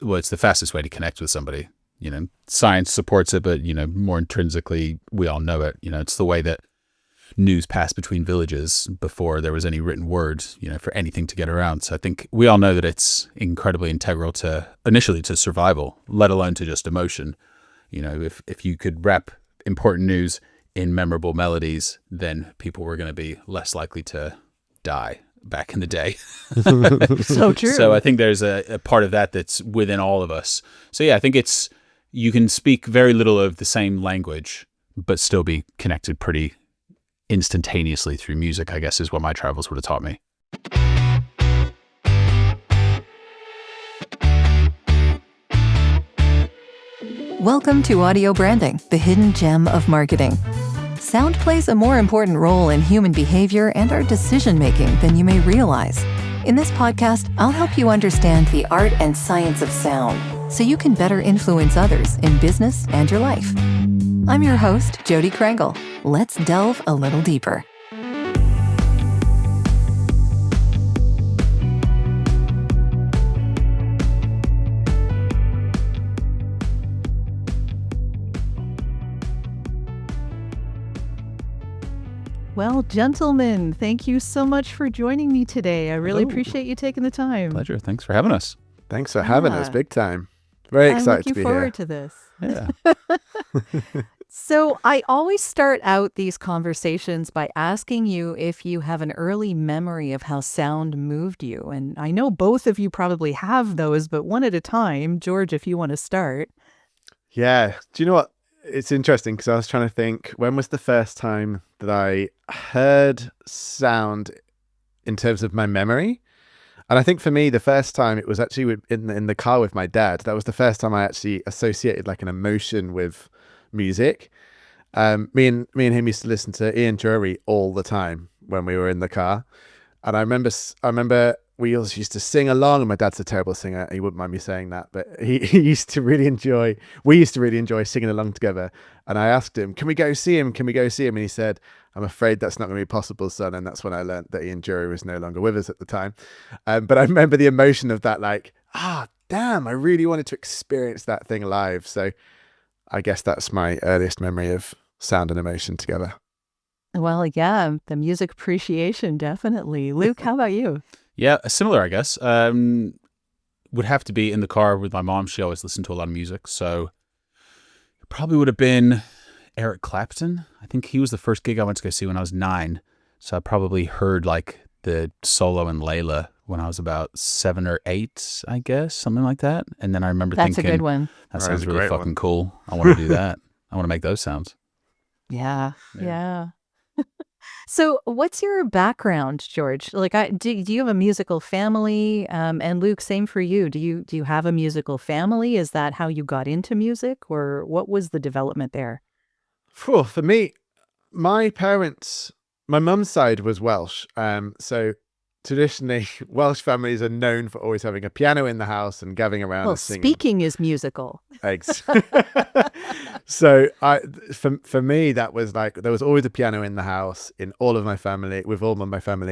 well, it's the fastest way to connect with somebody. Science supports it, but, more intrinsically, we all know it. It's the way that news passed between villages before there was any written word, for anything to get around. So I think we all know that it's incredibly integral initially to survival, let alone to just emotion. If you could wrap important news in memorable melodies, then people were going to be less likely to die back in the day. So true. So I think there's a part of that that's within all of us. So yeah, I think you can speak very little of the same language, but still be connected pretty instantaneously through music, I guess, is what my travels would have taught me. Welcome to Audio Branding, the hidden gem of marketing. Sound plays a more important role in human behavior and our decision-making than you may realize. In this podcast, I'll help you understand the art and science of sound so you can better influence others in business and your life. I'm your host, Jodi Krangle. Let's delve a little deeper. Well, gentlemen, thank you so much for joining me today. I really appreciate you taking the time. Pleasure. Thanks for having us. Thanks for having us. Big time. Very excited to be here. I'm looking forward to this. Yeah. So I always start out these conversations by asking you if you have an early memory of how sound moved you. And I know both of you probably have those, but one at a time. George, if you want to start. Yeah. Do you know what? It's interesting because I was trying to think, when was the first time that I heard sound in terms of my memory? And I think for me, the first time it was actually in the car with my dad. That was the first time I actually associated like an emotion with music. Me and him used to listen to Ian Dury all the time when we were in the car. And I remember we also used to sing along, and my dad's a terrible singer. He wouldn't mind me saying that, but we used to really enjoy singing along together. And I asked him, can we go see him? And he said, I'm afraid that's not going to be possible, son. And that's when I learned that Ian Dury was no longer with us at the time. But I remember the emotion of that, like, damn, I really wanted to experience that thing live. So I guess that's my earliest memory of sound and emotion together. Well, yeah, the music appreciation, definitely. Luke, how about you? Yeah, similar, I guess. Would have to be in the car with my mom. She always listened to a lot of music. So it probably would have been Eric Clapton. I think he was the first gig I went to go see when I was 9. So I probably heard like the solo in Layla when I was about 7 or 8, I guess, something like that. And then I remember thinking, that's a good one. That sounds really fucking cool. I want to do that. I want to make those sounds. Yeah. So what's your background, George? Like, do you have a musical family? And Luke, same for you. Do you have a musical family? Is that how you got into music, or what was the development there? For me, my mum's side was Welsh. So traditionally, Welsh families are known for always having a piano in the house and gathering around and singing. Speaking is musical. Eggs. So for me, that was like, there was always a piano in the house with all of my family,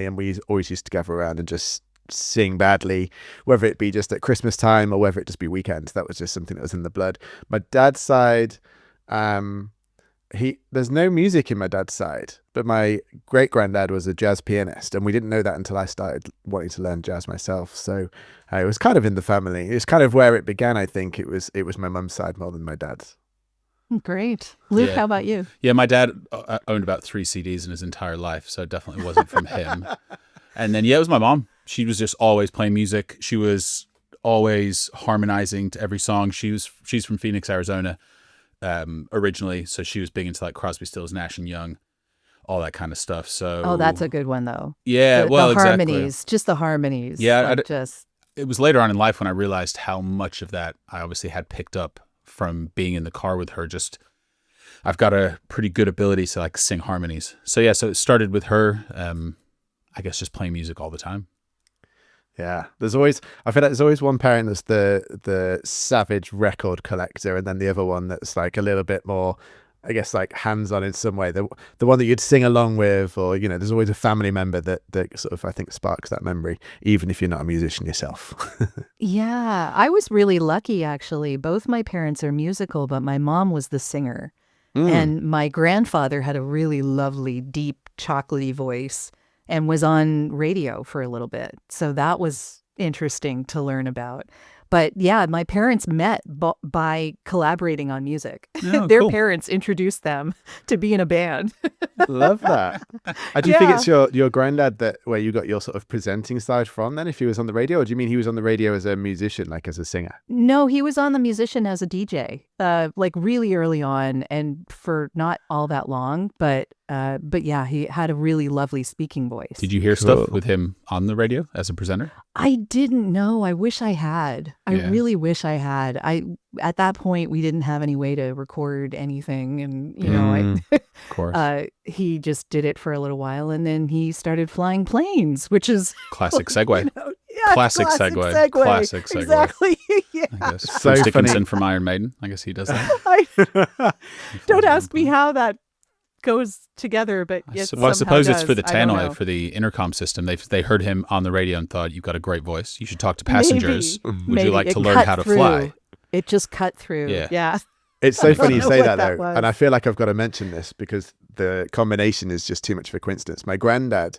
and we always used to gather around and just sing badly, whether it be just at Christmas time or whether it just be weekends. That was just something that was in the blood. My dad's side, there's no music in my dad's side, but my great granddad was a jazz pianist, and we didn't know that until I started wanting to learn jazz myself. So it was kind of in the family. It's kind of where it began. I think it was my mum's side more than my dad's. Great. Luke, how about you? Yeah, my dad owned about 3 CDs in his entire life, so it definitely wasn't from him. And then, it was my mom. She was just always playing music. She was always harmonizing to every song. She's from Phoenix, Arizona, originally, so she was big into like Crosby, Stills, Nash and Young, all that kind of stuff. So that's a good one though. Yeah, the harmonies, exactly. Just the harmonies. Yeah, it was later on in life when I realized how much of that I obviously had picked up from being in the car with her. Just I've got a pretty good ability to like sing harmonies. So yeah, so it started with her. I guess just playing music all the time. Yeah, I feel like there's always one parent that's the savage record collector, and then the other one that's like a little bit more I guess like hands-on in some way, the one that you'd sing along with, or there's always a family member that sort of, I think, sparks that memory, even if you're not a musician yourself. Yeah, I was really lucky actually. Both my parents are musical, but my mom was the singer. And my grandfather had a really lovely, deep, chocolatey voice and was on radio for a little bit. So that was interesting to learn about. But yeah, my parents met by collaborating on music. Oh, Their cool. parents introduced them to be in a band. Love that. I do you think it's your granddad where you got your sort of presenting side from then, if he was on the radio? Or do you mean he was on the radio as a musician, like as a singer? No, he was on the musician as a DJ, like really early on and for not all that long. But yeah, he had a really lovely speaking voice. Did you hear stuff with him on the radio as a presenter? I didn't know. I wish I had. I really wish I had. At that point, we didn't have any way to record anything. And, Of course. he just did it for a little while. And then he started flying planes, which is... Classic segue. Yeah, Classic segue. Classic segue. Exactly. Yeah. I guess. So Bruce Dickinson funny. from Iron Maiden. I guess he does that. Don't ask me how that goes together, but yes, Well, I suppose it's for the I don't tannoy, know. for the intercom system. They heard him on the radio and thought, you've got a great voice. You should talk to passengers. Would Maybe. you like It to learn cut how to through. fly? It just cut through. Yeah. It's so funny you know say what that that though, was. and I feel like I've got to mention this because the combination is just too much of a coincidence. My granddad,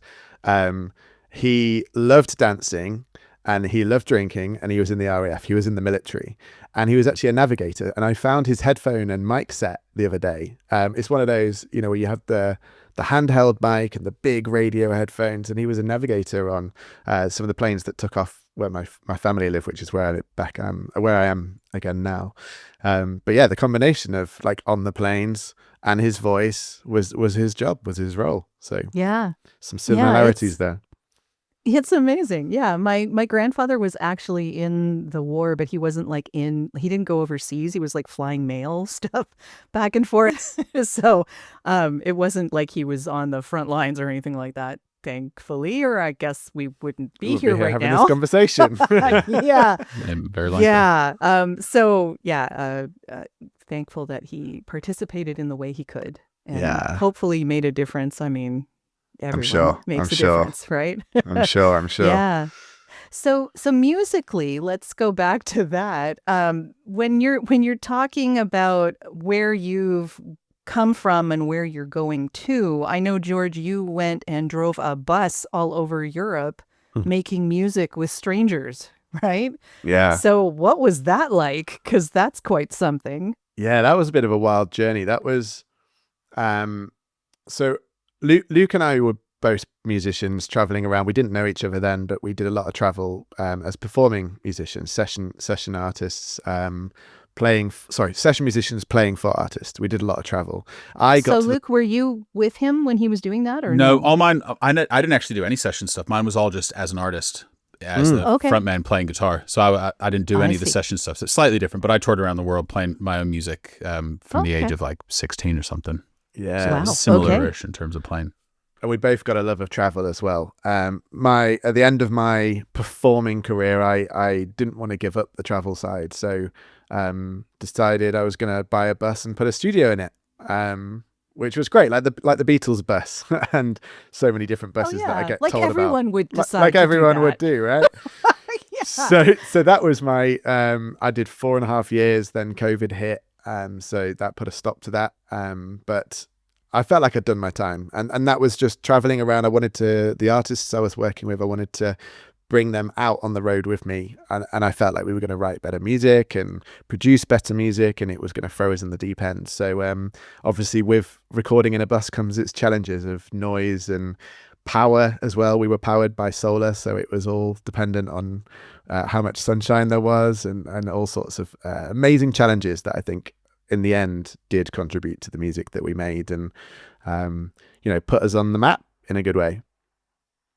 he loved dancing and he loved drinking, and he was in the RAF. He was in the military, and he was actually a navigator. And I found his headphone and mic set the other day. It's one of those, where you have the handheld mic and the big radio headphones, and he was a navigator on some of the planes that took off where my family live, which is where I live back, where I am again now. But yeah, the combination of like on the planes and his voice was his job, was his role. So Yeah. some similarities there. It's amazing. Yeah. My grandfather was actually in the war, but he wasn't he didn't go overseas. He was like flying mail stuff back and forth. So it wasn't like he was on the front lines or anything like that, thankfully, or I guess we wouldn't be We'll here be right having now. this conversation. Yeah. Very likely. Yeah. So yeah, thankful that he participated in the way he could. And Yeah. hopefully made a difference. I mean, everyone sure. makes I'm a sure. difference, right? I'm sure. Yeah. So musically, let's go back to that. When you're talking about where you've come from and where you're going to, I know, George, you went and drove a bus all over Europe making music with strangers, right? Yeah. So what was that like? Because that's quite something. Yeah, that was a bit of a wild journey. That was, so Luke and I were both musicians traveling around. We didn't know each other then, but we did a lot of travel as performing musicians, session artists, session musicians playing for artists. We did a lot of travel. Luke, were you with him when he was doing that, or No, all mine, I didn't actually do any session stuff. Mine was all just as an artist, as the front man playing guitar. So I didn't do any of the session stuff. So it's slightly different, but I toured around the world playing my own music from the age of like 16 or something. Yeah. Wow. Similar-ish in terms of playing. And we both got a love of travel as well. At the end of my performing career, I didn't want to give up the travel side, so decided I was going to buy a bus and put a studio in it, which was great, like the Beatles bus, and so many different buses that I get like told about. everyone would decide, like to everyone do would that. do, right? So that was my. I did 4.5 years. Then COVID hit, so that put a stop to that. But I felt like I'd done my time, and that was just traveling around. I wanted the artists I was working with, I wanted to bring them out on the road with me, and I felt like we were going to write better music and produce better music, and it was going to throw us in the deep end. So obviously with recording in a bus comes its challenges of noise and power as well. We were powered by solar, so it was all dependent on how much sunshine there was, and all sorts of amazing challenges that I think in the end did contribute to the music that we made, and put us on the map in a good way.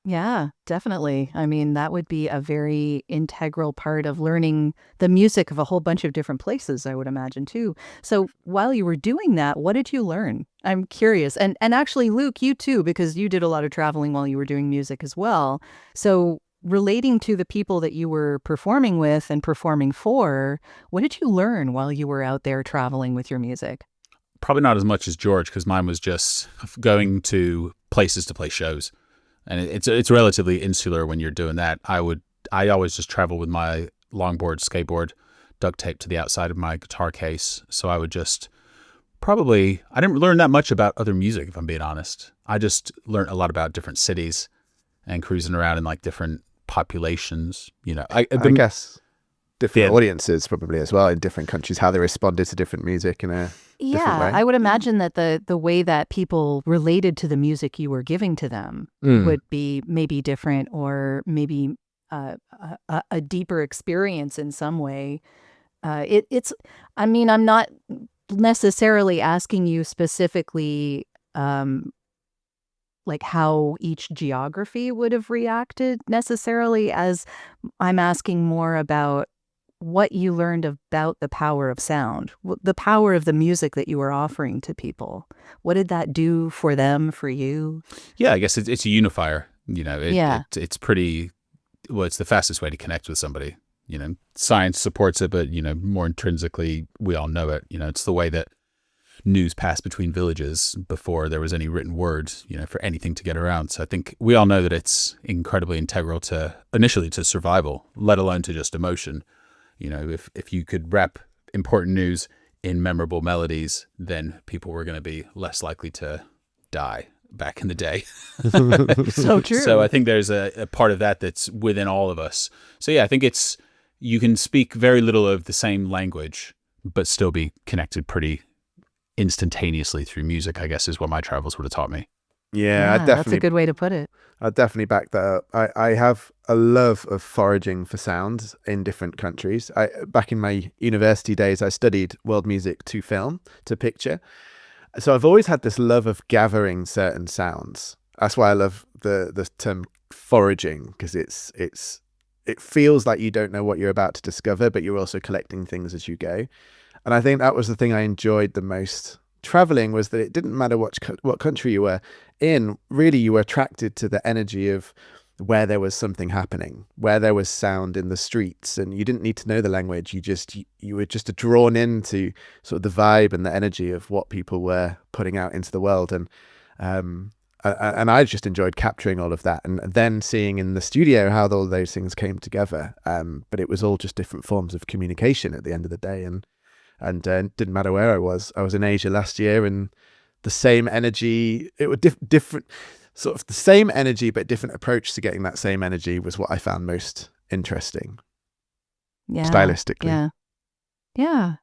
Yeah, definitely. I mean, that would be a very integral part of learning the music of a whole bunch of different places, I would imagine, too. So while you were doing that, what did you learn? I'm curious. And actually, Luke, you too, because you did a lot of traveling while you were doing music as well. So relating to the people that you were performing with and performing for, what did you learn while you were out there traveling with your music? Probably not as much as George, because mine was just going to places to play shows, and it's relatively insular when you're doing that. I always just travel with my longboard, skateboard, duct taped to the outside of my guitar case. So I would just I didn't learn that much about other music, if I'm being honest. I just learned a lot about different cities and cruising around in like different populations. I guess different audiences probably as well in different countries, how they responded to different music in a different way. I would imagine that the way that people related to the music you were giving to them would be maybe different, or maybe a deeper experience in some way. I'm not necessarily asking you specifically like how each geography would have reacted necessarily, as I'm asking more about what you learned about the power of sound, the power of the music that you were offering to people. What did that do for them, for you? Yeah, I guess it's a unifier. It's pretty, well, it's the fastest way to connect with somebody. Science supports it, but, more intrinsically, we all know it. It's the way that news passed between villages before there was any written word, for anything to get around. So I think we all know that it's incredibly integral initially to survival, let alone to just emotion. If you could wrap important news in memorable melodies, then people were going to be less likely to die back in the day. So true. So I think there's a part of that that's within all of us. So yeah, I think you can speak very little of the same language, but still be connected pretty instantaneously through music, I guess, is what my travels would have taught me. Yeah, that's a good way to put it. I'd definitely back that up. I have a love of foraging for sounds in different countries. Back in my university days, I studied world music to film, to picture. So I've always had this love of gathering certain sounds. That's why I love the term foraging, because it feels like you don't know what you're about to discover, but you're also collecting things as you go. And I think that was the thing I enjoyed the most traveling, was that it didn't matter what country you were in. Really, you were attracted to the energy of where there was something happening, where there was sound in the streets, and you didn't need to know the language. You were just drawn into sort of the vibe and the energy of what people were putting out into the world. And I just enjoyed capturing all of that, and then seeing in the studio how all those things came together. But it was all just different forms of communication at the end of the day, and didn't matter where I was. I was in Asia last year, and the same energy, it was different, sort of the same energy, but different approach to getting that same energy was what I found most interesting. Yeah, stylistically. Yeah.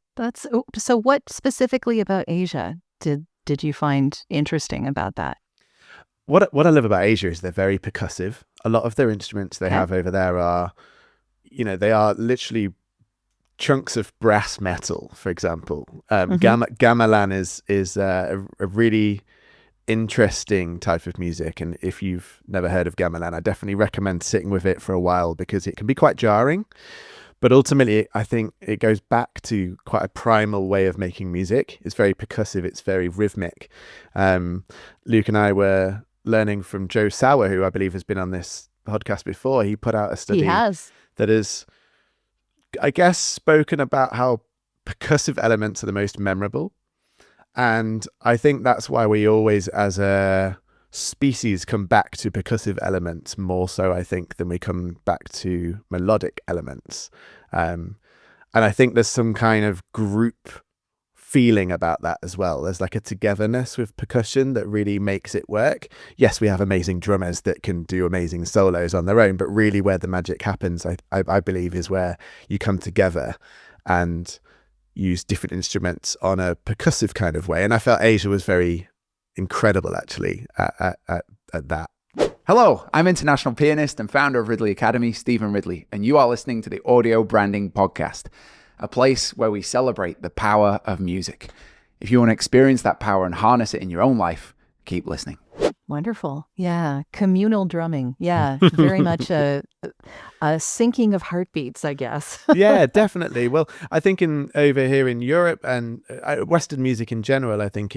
So what specifically about Asia did you find interesting about that? What I love about Asia is they're very percussive. A lot of their instruments they have over there are, they are literally chunks of brass metal, for example. Gamelan is a really interesting type of music, and if you've never heard of gamelan, I definitely recommend sitting with it for a while, because it can be quite jarring. But ultimately, I think it goes back to quite a primal way of making music. It's very percussive. It's very rhythmic. Luke and I were learning from Joe Sauer, who I believe has been on this podcast before. He put out a study that is, I guess, spoken about how percussive elements are the most memorable. And I think that's why we always, as a species, come back to percussive elements more so, I think, than we come back to melodic elements. And I think there's some kind of group feeling about that as well. There's like a togetherness with percussion that really makes it work. Yes, we have amazing drummers that can do amazing solos on their own, but really where the magic happens, I believe, is where you come together and use different instruments on a percussive kind of way. And I felt Asia was very incredible, actually, at that. Hello, I'm international pianist and founder of Ridley Academy, Stephen Ridley, and you are listening to the Audio Branding Podcast, a place where we celebrate the power of music. If you want to experience that power and harness it in your own life, keep listening. Wonderful. Yeah. Communal drumming. Yeah. Very much a syncing of heartbeats, I guess. Yeah, definitely. Well, I think over here in Europe and Western music in general, I think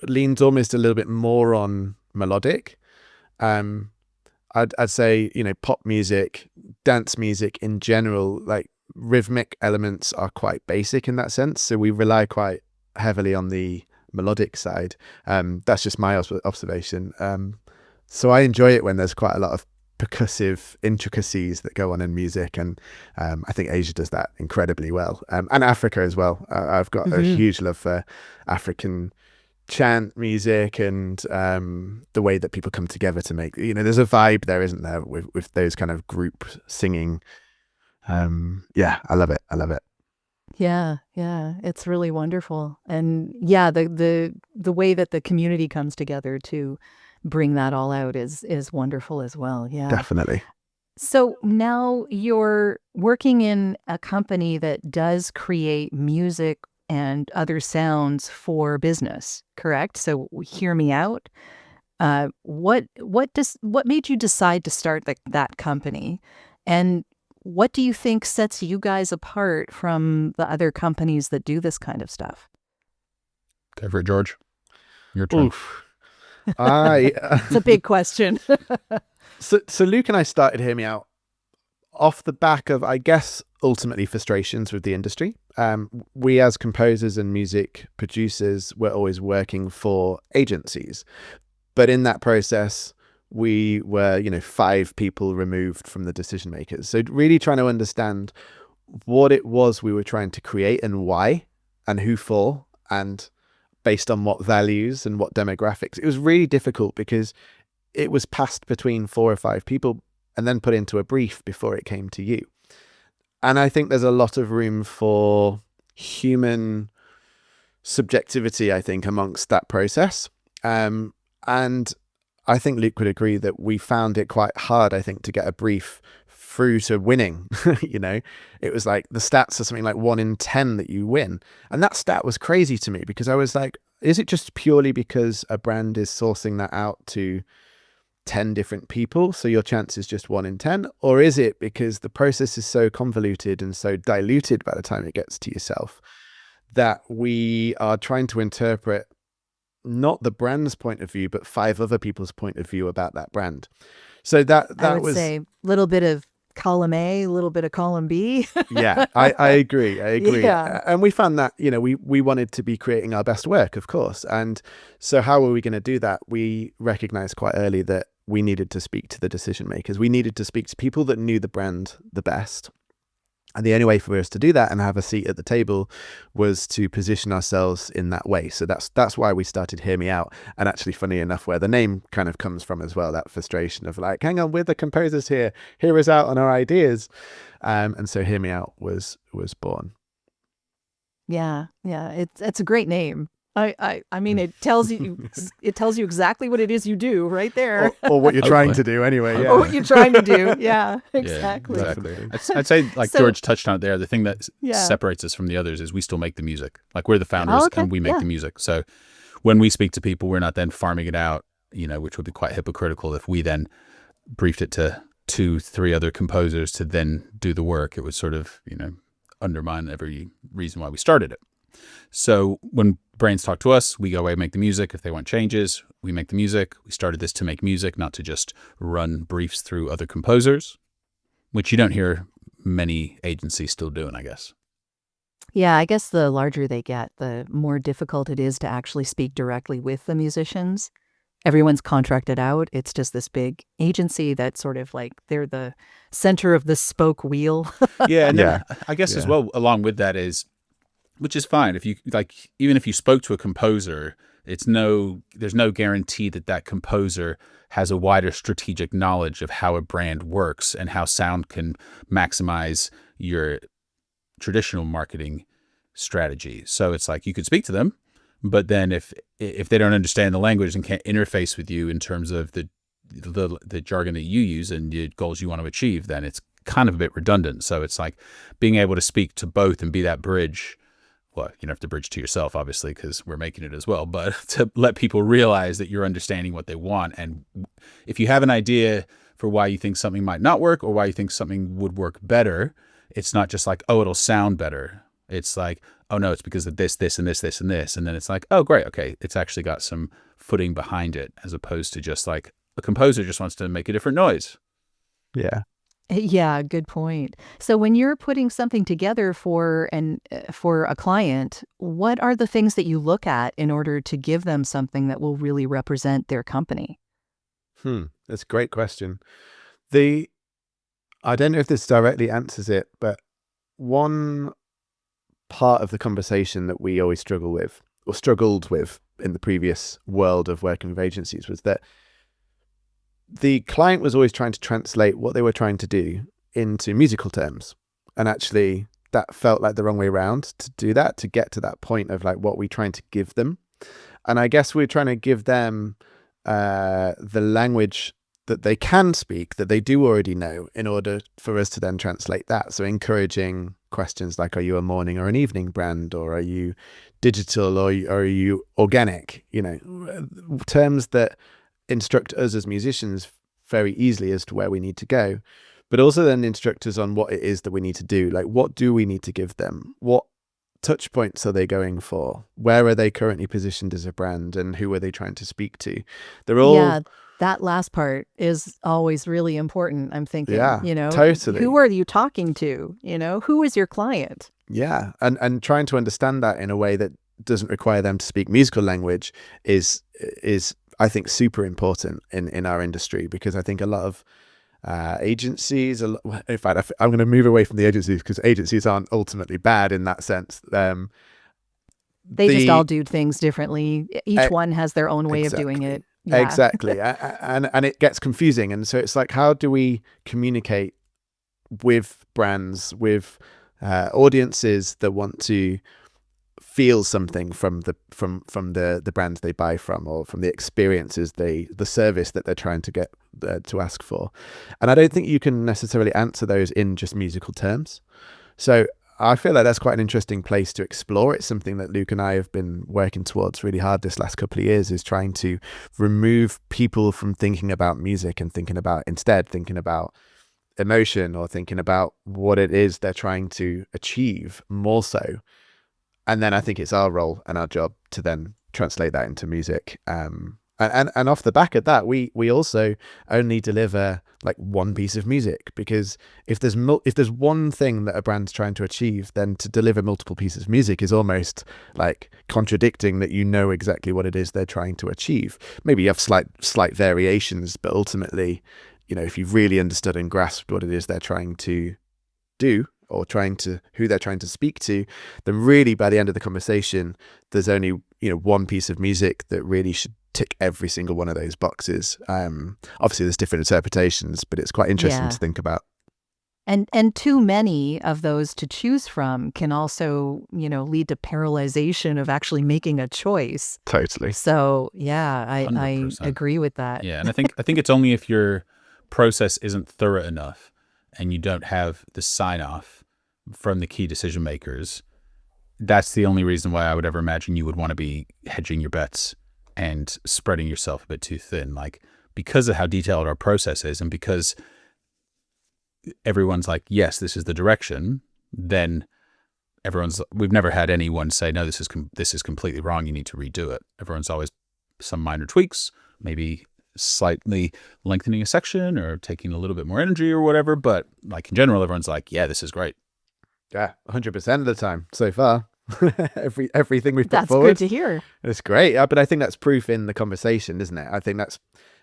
leans almost a little bit more on melodic. I'd say, pop music, dance music in general, like rhythmic elements are quite basic in that sense. So we rely quite heavily on the melodic side. That's just my observation. So I enjoy it when there's quite a lot of percussive intricacies that go on in music, and I think Asia does that incredibly well, and Africa as well. I've got a huge love for African chant music, and the way that people come together to make, there's a vibe there, isn't there, with those kind of group singing. Yeah, I love it. Yeah, it's really wonderful. And yeah, the way that the community comes together to bring that all out is wonderful as well. Yeah. Definitely. So now you're working in a company that does create music and other sounds for business, correct? So hear me out. What made you decide to start that company? And what do you think sets you guys apart from the other companies that do this kind of stuff? Go for it, George. Your turn. Oof. It's a big question. So Luke and I started Hear Me Out off the back of, I guess, ultimately frustrations with the industry. We as composers and music producers were always working for agencies. But in that process, we were, 5 people removed from the decision makers. So really trying to understand what it was we were trying to create and why and who for, and based on what values and what demographics. It was really difficult because it was passed between 4 or 5 people and then put into a brief before it came to you. And I think there's a lot of room for human subjectivity, I think, amongst that process. And I think Luke would agree that we found it quite hard, I think, to get a brief through to winning. It was like the stats are something like 1 in 10 that you win. And that stat was crazy to me because I was like, is it just purely because a brand is sourcing that out to 10 different people, so your chance is just 1 in 10? Or is it because the process is so convoluted and so diluted by the time it gets to yourself that we are trying to interpret not the brand's point of view, but 5 other people's point of view about that brand? So that I would was say a little bit of column A, a little bit of column B. Yeah, I agree. Yeah. And we found that, we wanted to be creating our best work, of course. And so how were we going to do that? We recognized quite early that we needed to speak to the decision makers. We needed to speak to people that knew the brand the best. And the only way for us to do that and have a seat at the table was to position ourselves in that way. So that's why we started Hear Me Out. And actually, funny enough, where the name kind of comes from as well, that frustration of like, hang on, we're the composers here. Hear us out on our ideas. And so Hear Me Out was born. Yeah. It's a great name. I mean, it tells you exactly what it is you do right there. Or what you're trying to do anyway. Yeah. Or what you're trying to do. Yeah, exactly. Yeah, exactly. I'd say, like George touched on it there, the thing that separates us from the others is we still make the music. Like, we're the founders and we make the music. So when we speak to people, we're not then farming it out, which would be quite hypocritical if we then briefed it to 2-3 other composers to then do the work. It would sort of, undermine every reason why we started it. So when brands talk to us, we go away and make the music. If they want changes, we make the music. We started this to make music, not to just run briefs through other composers, which you don't hear many agencies still doing, I guess. Yeah, I guess the larger they get, the more difficult it is to actually speak directly with the musicians. Everyone's contracted out. It's just this big agency that's sort of like they're the center of the spoke wheel. Yeah, and then I guess as well, along with that is, which is fine. If you even if you spoke to a composer, there's no guarantee that composer has a wider strategic knowledge of how a brand works and how sound can maximize your traditional marketing strategy. So it's like you could speak to them, but then if they don't understand the language and can't interface with you in terms of the jargon that you use and the goals you want to achieve, then it's kind of a bit redundant. So it's like being able to speak to both and be that bridge. Well, you don't have to bridge to yourself, obviously, because we're making it as well, but to let people realize that you're understanding what they want. And if you have an idea for why you think something might not work or why you think something would work better, it's not just like, oh, it'll sound better. It's like, oh, no, it's because of this, this, and this, this, and this. And then it's like, oh, great. Okay. It's actually got some footing behind it, as opposed to just like a composer just wants to make a different noise. Yeah. Yeah, good point. So when you're putting something together for a client, what are the things that you look at in order to give them something that will really represent their company? That's a great question. The I don't know if this directly answers it, but one part of the conversation that we always struggle with, or struggled with in the previous world of working with agencies, was that the client was always trying to translate what they were trying to do into musical terms. And actually, that felt like the wrong way around to do that, to get to that point of like what we're trying to give them. And I guess we're trying to give them the language that they can speak, that they do already know, in order for us to then translate that. So encouraging questions like, are you a morning or an evening brand, or are you digital, or are you organic? You know, terms that instruct us as musicians very easily as to where we need to go, but also then instruct us on what it is that we need to do. Like, what do we need to give them? What touch points are they going for? Where are they currently positioned as a brand, and who are they trying to speak to? They're all, Yeah, that last part is always really important. I'm thinking, yeah, totally. who are you talking to? Who is your client? Yeah, and trying to understand that in a way that doesn't require them to speak musical language is I think super important in our industry, because I think a lot of agencies, in fact, I'm going to move away from the agencies, because agencies aren't ultimately bad in that sense. They just all do things differently. Each one has their own way exactly, of doing it. Yeah. Exactly. And it gets confusing. And so it's like, how do we communicate with brands, with audiences that want to feel something from the brands they buy from, or from the experiences the service that they're trying to get to ask for? And I don't think you can necessarily answer those in just musical terms. So I feel like that's quite an interesting place to explore. It's something that Luke and I have been working towards really hard this last couple of years, is trying to remove people from thinking about music and thinking about emotion, or thinking about what it is they're trying to achieve more so. And then I think it's our role and our job to then translate that into music. And off the back of that, we also only deliver like one piece of music, because if there's one thing that a brand's trying to achieve, then to deliver multiple pieces of music is almost like contradicting that you know exactly what it is they're trying to achieve. Maybe you have slight variations, but ultimately, if you've really understood and grasped what it is they're trying to do, or who they're trying to speak to, then really by the end of the conversation, there's only one piece of music that really should tick every single one of those boxes. Obviously there's different interpretations, but it's quite interesting to think about. And too many of those to choose from can also, lead to paralyzation of actually making a choice. Totally. So yeah, I 100%. agree with that. Yeah, and I think it's only if your process isn't thorough enough and you don't have the sign off from the key decision makers, that's the only reason why I would ever imagine you would want to be hedging your bets and spreading yourself a bit too thin. Like, because of how detailed our process is, and because everyone's like, yes, this is the direction, then we've never had anyone say, no, this is completely wrong, you need to redo it. Everyone's always some minor tweaks, maybe slightly lengthening a section or taking a little bit more energy or whatever, but like in general, everyone's like, yeah, this is great. Yeah, 100% of the time so far. Everything we've put forward. That's good to hear. It's great, but I think that's proof in the conversation, isn't it? I think that's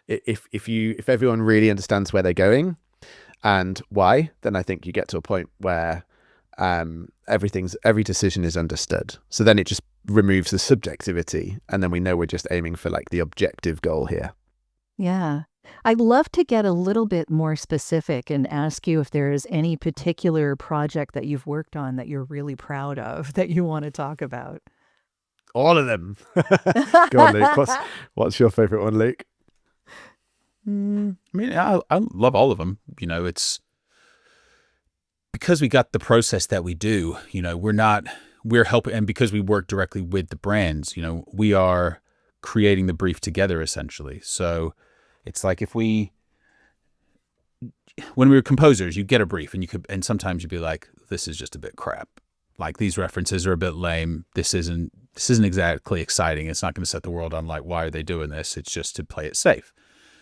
if everyone really understands where they're going and why, then I think you get to a point where every decision is understood. So then it just removes the subjectivity, and then we know we're just aiming for like the objective goal here. Yeah. I'd love to get a little bit more specific and ask you if there is any particular project that you've worked on that you're really proud of that you want to talk about. All of them. Go on, Luke. What's your favorite one, Luke? I mean, I love all of them. It's because we got the process that we do. We're helping, and because we work directly with the brands, we are creating the brief together essentially. So it's like when we were composers, you get a brief and sometimes you'd be like, this is just a bit crap. Like, these references are a bit lame. This isn't exactly exciting. It's not going to set the world on like, why are they doing this? It's just to play it safe.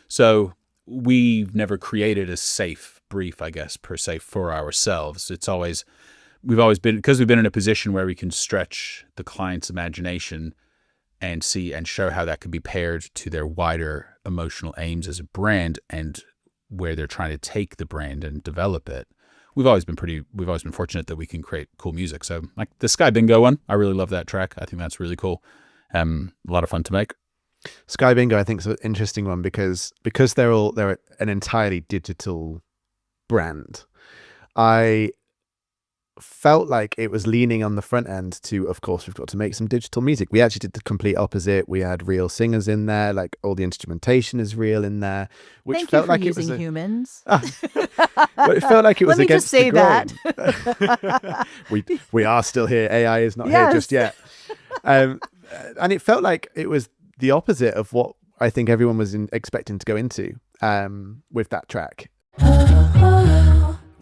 So we've never created a safe brief, I guess, per se, for ourselves. We've always been, because we've been in a position where we can stretch the client's imagination and see and show how that could be paired to their wider emotional aims as a brand and where they're trying to take the brand and develop it. We've always been fortunate that we can create cool music. So like the Sky Bingo one, I really love that track. I think that's really cool. A lot of fun to make. Sky Bingo, I think, is an interesting one because they're an entirely digital brand. I felt like it was leaning on the front end to, of course, we've got to make some digital music. We actually did the complete opposite. We had real singers in there, like all the instrumentation is real in there, which Thank felt you for like using it was humans. Well, it felt like it was Let me against just say the that. we are still here. AI is not Yes. here just yet. And it felt like it was the opposite of what I think everyone was expecting to go into with that track.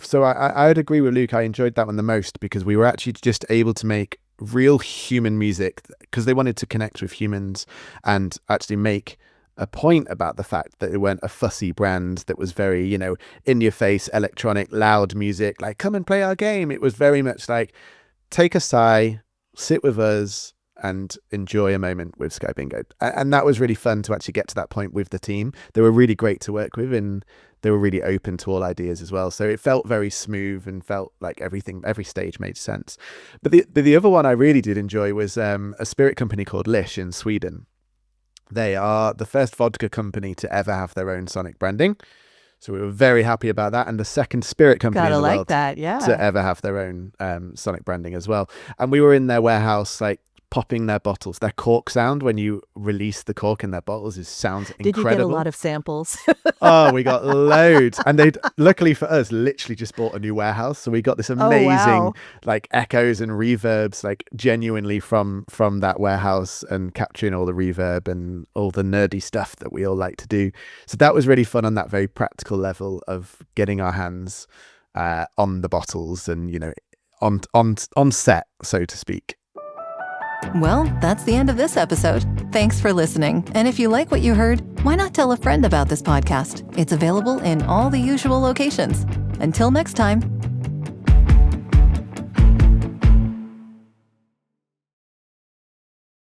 So I would agree with Luke. I enjoyed that one the most because we were actually just able to make real human music because they wanted to connect with humans and actually make a point about the fact that it weren't a fussy brand that was very, in your face, electronic, loud music, like come and play our game. It was very much like take a sigh, sit with us and enjoy a moment with Sky Bingo. And that was really fun to actually get to that point with the team. They were really great to work with and they were really open to all ideas as well. So it felt very smooth and felt like every stage made sense. But the other one I really did enjoy was a spirit company called Lish in Sweden. They are the first vodka company to ever have their own sonic branding. So we were very happy about that. And the second spirit company in the world to ever have their own sonic branding as well. And we were in their warehouse, like popping their bottles. Their cork sound when you release the cork in their bottles sounds incredible. Did you get a lot of samples? Oh, we got loads. And they'd, luckily for us, literally just bought a new warehouse. So we got this amazing like echoes and reverbs, like genuinely from that warehouse and capturing all the reverb and all the nerdy stuff that we all like to do. So that was really fun on that very practical level of getting our hands on the bottles and, on set, so to speak. Well, that's the end of this episode. Thanks for listening. And if you like what you heard, why not tell a friend about this podcast? It's available in all the usual locations. Until next time.